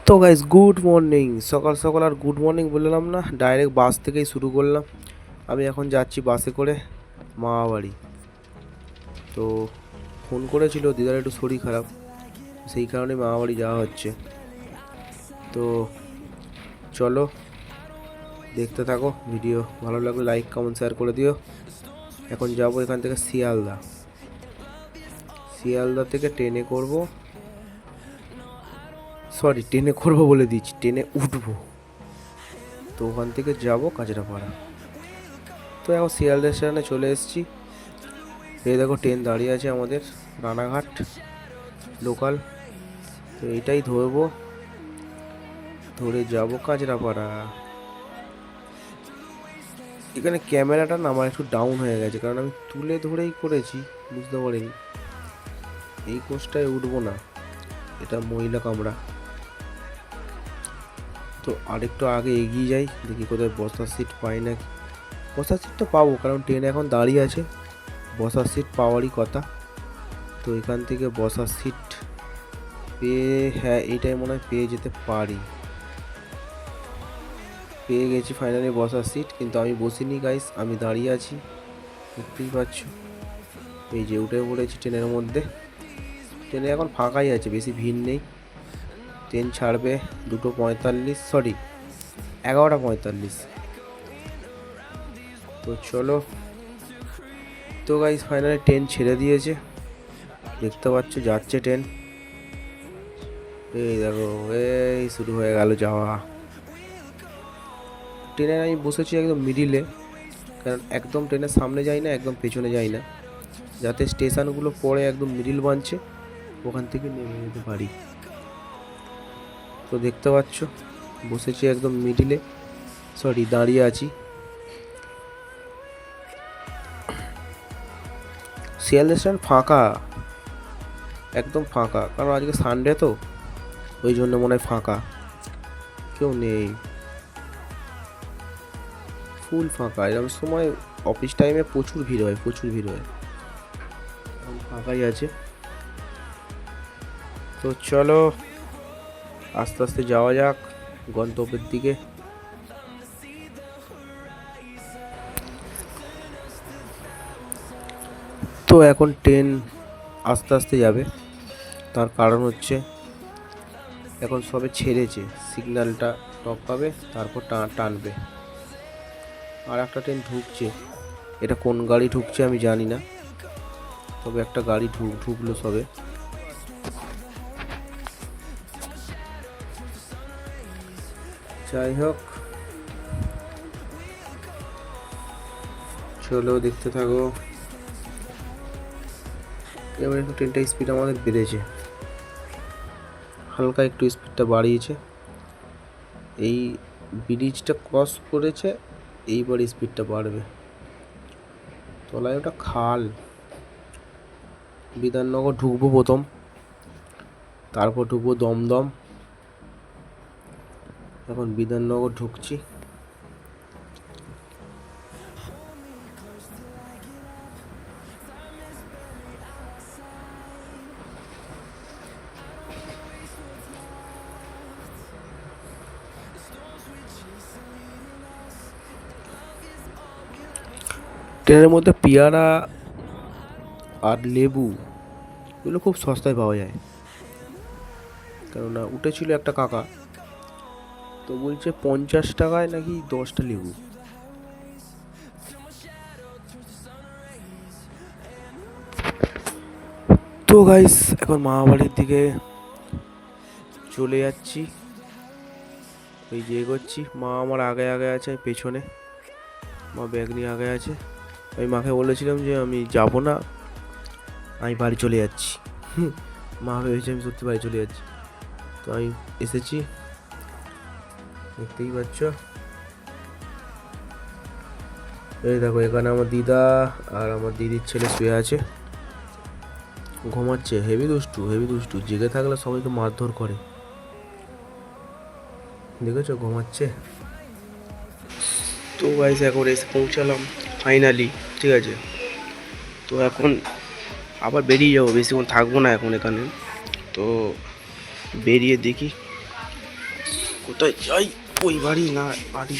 তো guys good morning. সকাল সকাল আর গুড মর্নিং বললাম না, ডাইরেক্ট বাস থেকেই শুরু করলাম। আমি এখন যাচ্ছি বাসে করে মামা বাড়ি। তো ফোন করেছিল দিদার একটু শরীর খারাপ, সেই কারণে মামা বাড়ি যাওয়া হচ্ছে। তো চলো দেখতে থাকো ভিডিও, ভালো লাগলে লাইক কমেন্ট শেয়ার করে দিও। এখন যাব এখান থেকে শিয়ালদা। শিয়ালদা থেকে ট্রেনে করব, সরি ট্রেনে করবো বলে দিচ্ছি, ট্রেনে উঠবো। তো ওখান থেকে যাব কাঁচরাপাড়া। তো এখন শিয়ালদা স্টেশনে চলে এসেছি। এই দেখো ট্রেন দাঁড়িয়ে আছে আমাদের রানাঘাট লোকাল। তো এইটাই ধরবো, ধরে যাব কাঁচরাপাড়া। এখানে ক্যামেরাটা না আমার একটু ডাউন হয়ে গেছে, কারণ আমি তুলে ধরেই করেছি, বুঝতে পারিনি। এই কোচটায় উঠবো না, এটা মহিলা কামরা। তো আরেকটু আগে এগিয়ে যাই, দেখি কোথায় বসার সিট পাই নাকি। বসার সিট তো পাবো, কারণ ট্রেন এখন দাঁড়িয়ে আছে, বসার সিট পাওয়ারই কথা। তো এখান থেকে বসার সিট পেয়ে, হ্যাঁ এইটাই মনে হয় পেয়ে যেতে পারি। পেয়ে গেছি ফাইনালি বসার সিট, কিন্তু আমি বসিনি গাইস, আমি দাঁড়িয়ে আছি, দেখতেই পাচ্ছ। এই যে উঠে পড়েছি ট্রেনের মধ্যে। ট্রেনে এখন ফাঁকাই আছে, বেশি ভিড় নেই। ট্রেন ছাড়বে 2:45, সরি 11:45। তো চলো, তো গাইস ফাইনালি ট্রেন ছেড়ে দিয়েছে, দেখতে পাচ্ছ যাচ্ছে ট্রেন। এই দেখো এই শুরু হয়ে গেল যাওয়া। ট্রেনে আমি বসেছি একদম মিডিলে, কারণ একদম ট্রেনের সামনে যাই না, একদম পেছনে যাই না, যাতে স্টেশনগুলো পরে একদম মিডিল বানছে, ওখান থেকে নেমে যেতে পারি। তো দেখতে পাচ্ছ বসেছি একদম মিডিলে, সরি দাঁড়িয়ে আছি। শিয়ালদা স্টেশন ফাঁকা, একদম ফাঁকা, কারণ আজকে সানডে তো, ওই জন্য মনে হয় ফাঁকা, কেউ নেই, ফুল ফাঁকা। এরকম সময় অফিস টাইমে প্রচুর ভিড় হয়, প্রচুর ভিড় হয়, এখন ফাঁকাই আছে। তো চলো আস্তে আস্তে যাওয়া যাক গন্তব্যের দিকে। তো এখন ট্রেন আস্তে আস্তে যাবে, তার কারণ হচ্ছে এখন সবে ছেড়েছে, সিগন্যালটা টপ পাবে, তারপর টানবে। আর একটা ট্রেন ঢুকছে, এটা কোন গাড়ি ঢুকছে আমি জানি না, তবে একটা গাড়ি ঢুকলো সবে। যাই হোক চলো দেখতে থাকো। এবার একটু ট্রেনটা স্পিড আমাদের বেড়েছে, হালকা একটু স্পিডটা বাড়িয়েছে, এই ব্রিজটা ক্রস করেছে, এইবার স্পিডটা বাড়বে। তলায় ওটা খাল। বিধাননগর ঢুকবো প্রথম, তারপর ঢুকবো দমদম। এখন বিধাননগর ঢুকছি। ট্রেনের মধ্যে পেয়ারা আর লেবু এগুলো খুব সস্তায় পাওয়া যায়, কেননা উঠেছিল একটা কাকা, তো বলছে 50 টাকায় নাকি 10টা লেবু। তো গাইস এখন মামা বাড়ির দিকে চলে যাচ্ছি, ওই যে এগোচ্ছি। মা আমার আগে আগে আছে, আমি পেছনে, মা ব্যাগ নিয়ে আগে আছে। আমি মাকে বলেছিলাম যে আমি যাব না, আমি বাড়ি চলে যাচ্ছি। মা ভেবেছে আমি সত্যি বাড়ি চলে যাচ্ছি। তো আমি এসেছি, দেখতেই পাচ্ছ। এই দেখো এখানে আমার দিদা আর আমার দিদির ছেলে শুয়ে আছে, ঘুমাচ্ছে। হেভি দুষ্টু, হেভি দুষ্টু, জেগে থাকলে সবাইকে মারধর করে, দেখেছো ঘুমাচ্ছে। তো গাইস এখন এসে পৌঁছালাম ফাইনালি, ঠিক আছে। তো এখন আবার বেরিয়ে যাবো, বেশিক্ষণ থাকবো না এখন এখানে। তো বেরিয়ে দেখি কোথায় যাই? ওই বাড়ি না বাড়ি?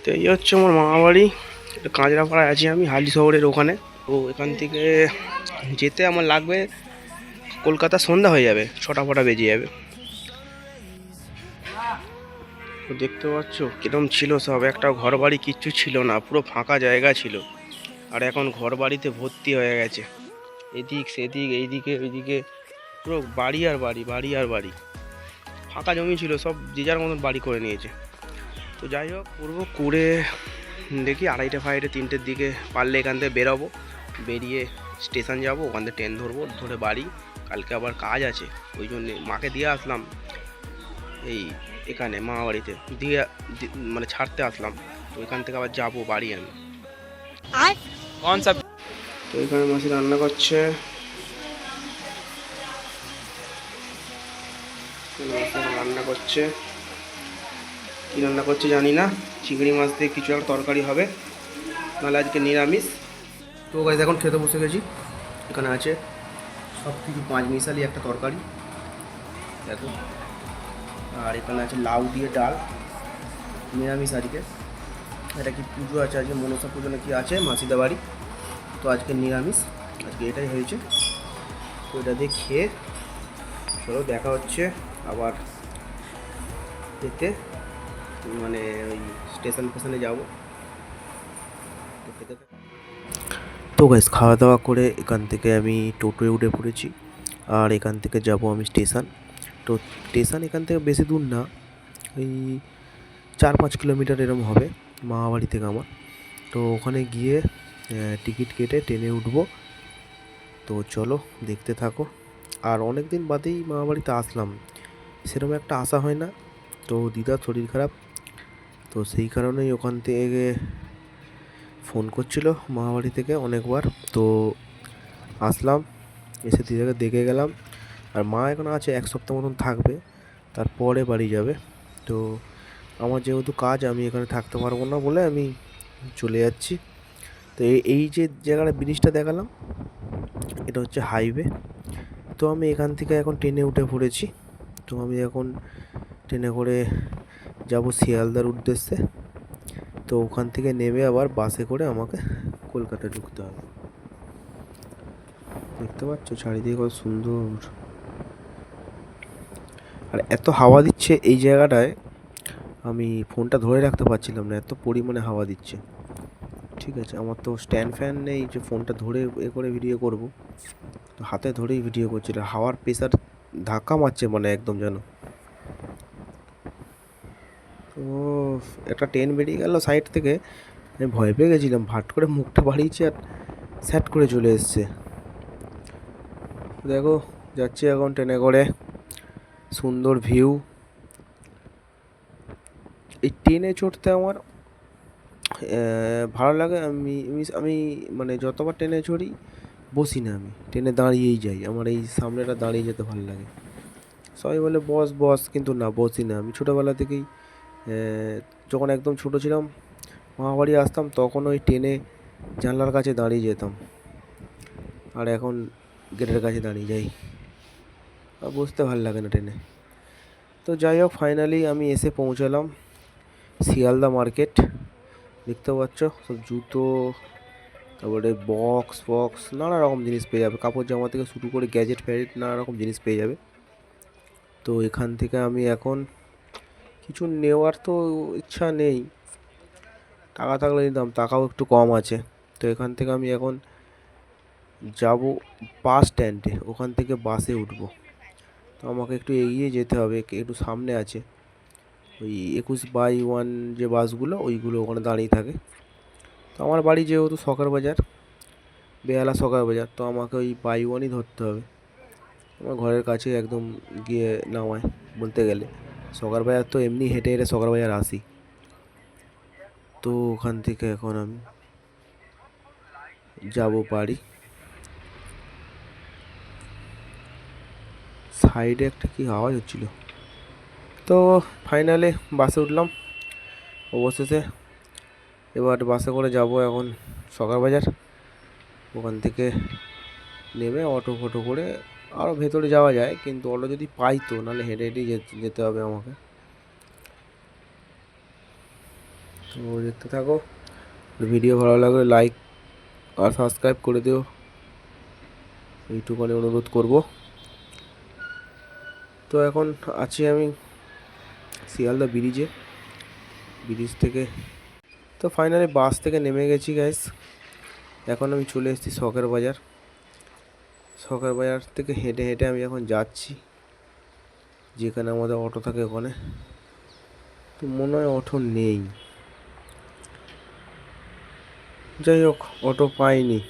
তো এই হচ্ছে আমার মামা বাড়ি। কাঁচরাপাড়ায় আছি আমি, হালি শহরের ওখানে। তো এখান থেকে যেতে আমার লাগবে, কলকাতা সন্ধ্যা হয়ে যাবে, 6টা বেজে যাবে। তো দেখতে পাচ্ছ কিরম ছিল সব, একটা ঘর বাড়ি কিচ্ছু ছিল না, পুরো ফাঁকা জায়গা ছিল। আর এখন ঘর বাড়িতে ভর্তি হয়ে গেছে, এদিক সেদিক এইদিকে ওইদিকে, পুরো বাড়ি আর বাড়ি, বাড়ি আর বাড়ি। ফাঁকা জমি ছিল, সব যে যার মতন বাড়ি করে নিয়েছে। তো যাই হোক, করে দেখি 2:30 3টের দিকে পারলে এখান থেকে বেরোবো, বেরিয়ে স্টেশন যাব, ওখান থেকে ট্রেন ধরবো, ধরে বাড়ি। কালকে আবার কাজ আছে, ওই জন্যে মাকে দিয়ে আসলাম এই এখানে মামা বাড়িতে, দিয়ে মানে ছাড়তে আসলাম। তো এখান থেকে আবার যাবো বাড়ি আমি। তো এখানে মাসি রান্না করছে, রান্না করছে, কী রান্না করছে জানি না, চিংড়ি মাছ দিয়ে কিছু একটা তরকারি হবে, নাহলে আজকে নিরামিষ। তো গাইস এখন খেতে বসে গেছি। এখানে আছে সব কিছু পাঁচ মিশালি একটা তরকারি দেখো, আর এখানে আছে লাউ দিয়ে ডাল, নিরামিষ আজকে। এটা কি পুজো আছে আজকে, মনসা পুজো নাকি আছে মাসিদা বাড়ি, তো আজকে নিরামিষ, আজকে এটাই হয়েছে। তো এটা দিয়ে খেয়ে চলো দেখা হচ্ছে আবার যেতে, মানে ওই স্টেশনে যাবো। তো গাইস খাওয়া দাওয়া করে এখান থেকে আমি টোটোয় উঠে পড়েছি, আর এখান থেকে যাব আমি স্টেশন। তো স্টেশন এখান থেকে বেশি দূর না, ওই 4-5 কিলোমিটার এরম হবে মামাবাড়ি থেকে আমার। তো ওখানে গিয়ে টিকিট কেটে ট্রেনে উঠবো। তো চলো দেখতে থাকো। আর অনেক দিন বাদেই মামাবাড়িতে আসলাম, সেরকম একটা আসা হয় না। তো দিদার শরীর খারাপ, তো সেই কারণেই ওখান থেকে ফোন করছিল মামাবাড়ি থেকে অনেকবার। তো আসলাম, এসে দিদাকে দেখে গেলাম। আর মা এখন আছে, 1 সপ্তাহ মতন থাকবে, তারপরে বাড়ি যাবে। তো আমার যেহেতু কাজ, আমি এখানে থাকতে পারবো না বলে আমি চলে যাচ্ছি। তো এই যে জায়গাটা ব্রিজটা দেখালাম, এটা হচ্ছে হাইওয়ে। তো আমি এখান থেকে এখন ট্রেনে উঠে পড়েছি। তো আমি এখন ট্রেনে করে যাব শিয়ালদার উদ্দেশ্যে। তো ওখান থেকে নেমে আবার বাসে করে আমাকে কলকাতা ঢুকতে হবে। দেখতে পাচ্ছ চারিদিকে কত সুন্দর, আর এত হাওয়া দিচ্ছে এই জায়গাটায়, আমি ফোনটা ধরে রাখতে পারছিলাম না, এত পরিমাণে হাওয়া দিচ্ছে। ঠিক আছে, আমার তো স্ট্যান্ড ফ্যান নেই যে ফোনটা ধরে করে ভিডিও করব, তো হাতে ধরেই ভিডিও করছিল, হাওয়ার প্রেসার ধাক্কা মারছে মানে একদম যেন। ও, একটা ট্রেন বেরিয়ে গেল সাইড থেকে, আমি ভয় পেয়ে গেছিলাম, ভাট করে মুখটা বাড়িয়েছি আর স্যাট করে চলে এসছে। দেখো যাচ্ছি এখন ট্রেনে করে, সুন্দর ভিউ। এই ট্রেনে চড়তে আমার ভালো লাগে। আমি আমি মানে যতবার ট্রেনে চড়ি বসি না, আমি ট্রেনে দাঁড়িয়েই যাই, আমার এই সামনেটা দাঁড়িয়ে যেতে ভালো লাগে। সবাই বলে বস বস, কিন্তু না, বসি না। আমি ছোটোবেলা থেকেই যখন একদম ছোটো ছিলাম, মামাবাড়ি আসতাম, তখন ওই ট্রেনে জানলার কাছে দাঁড়িয়ে যেতাম, আর এখন গেটের কাছে দাঁড়িয়ে যাই, আর বসতে ভালো লাগে না ট্রেনে। তো যাই হোক, ফাইনালি আমি এসে পৌঁছালাম শিয়ালদা মার্কেট। দেখতে পাচ্ছ সব জুতো, তারপরে বক্স ফক্স, নানা রকম জিনিস পেয়ে যাবে, কাপড় জামা থেকে শুরু করে গ্যাজেট ফ্যাজেট নানা রকম জিনিস পেয়ে যাবে। তো এখান থেকে আমি এখন কিছু নেওয়ার তো ইচ্ছা নেই, টাকা থাকলে নিতাম, টাকাও একটু কম আছে। তো এখান থেকে আমি এখন যাব বাস স্ট্যান্ডে, ওখান থেকে বাসে উঠবো। তো আমাকে একটু এগিয়ে যেতে হবে, একটু সামনে আছে ওই 21/1 যে বাসগুলো, ওইগুলো ওখানে দাঁড়িয়ে থাকে। তো আমার বাড়ি যেহেতু সকার বাজার, বেহালা সকার বাজার, তো আমাকে ওই বাই 1ই ধরতে হবে। আমার ঘরের কাছে একদম গিয়ে নামায় বলতে গেলে, সকার বাজার তো এমনি হেঁটে হেঁটে সকার বাজার আসি। তো ওখান থেকে এখন আমি যাব বাড়ি। সাইডে একটা কি আওয়াজ হচ্ছিল। তো ফাইনালে বাসে উঠলাম অবশেষে। এবার বাসে করে যাব এখন সকার বাজার, ওখান থেকে নেমে অটো ফটো করে আরও ভেতরে যাওয়া যায়, কিন্তু অটো যদি পাই তো, নাহলে হেঁটে হেঁটেই যেতে হবে আমাকে। তো দেখতে থাকো, ভিডিও ভালো লাগলে লাইক আর সাবস্ক্রাইব করে দিও, এইটুকুনি অনুরোধ করব। তো এখন আছি আমি শিয়ালদা ব্রিজ থেকে। তো ফাইনালি বাস থেকে নেমে গেছি গাইস। এখন আমি চলে এসেছি শখের বাজার থেকে হেঁটে হেঁটে আমি এখন যাচ্ছি যেখানে আমাদের অটো থাকে ওখানে। তো মনে হয় অটো নেই, যাই হোক অটো পাইনি,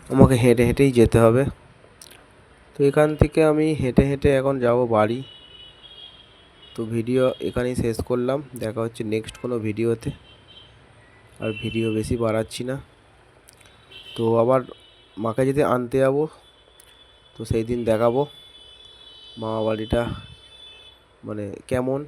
আমাকে হেঁটে হেঁটেই যেতে হবে। তো এখান থেকে আমি হেঁটে হেঁটে এখন যাব বাড়ি। তো ভিডিও এখানেই শেষ করলাম, দেখা হচ্ছে নেক্সট কোনো ভিডিওতে। আর ভিডিও বেশি বাড়াচ্ছি না। তো আবার মাকে যদি আনতে যাব, তো সেই দিন দেখাবো মামা বাড়িটা মানে কেমন।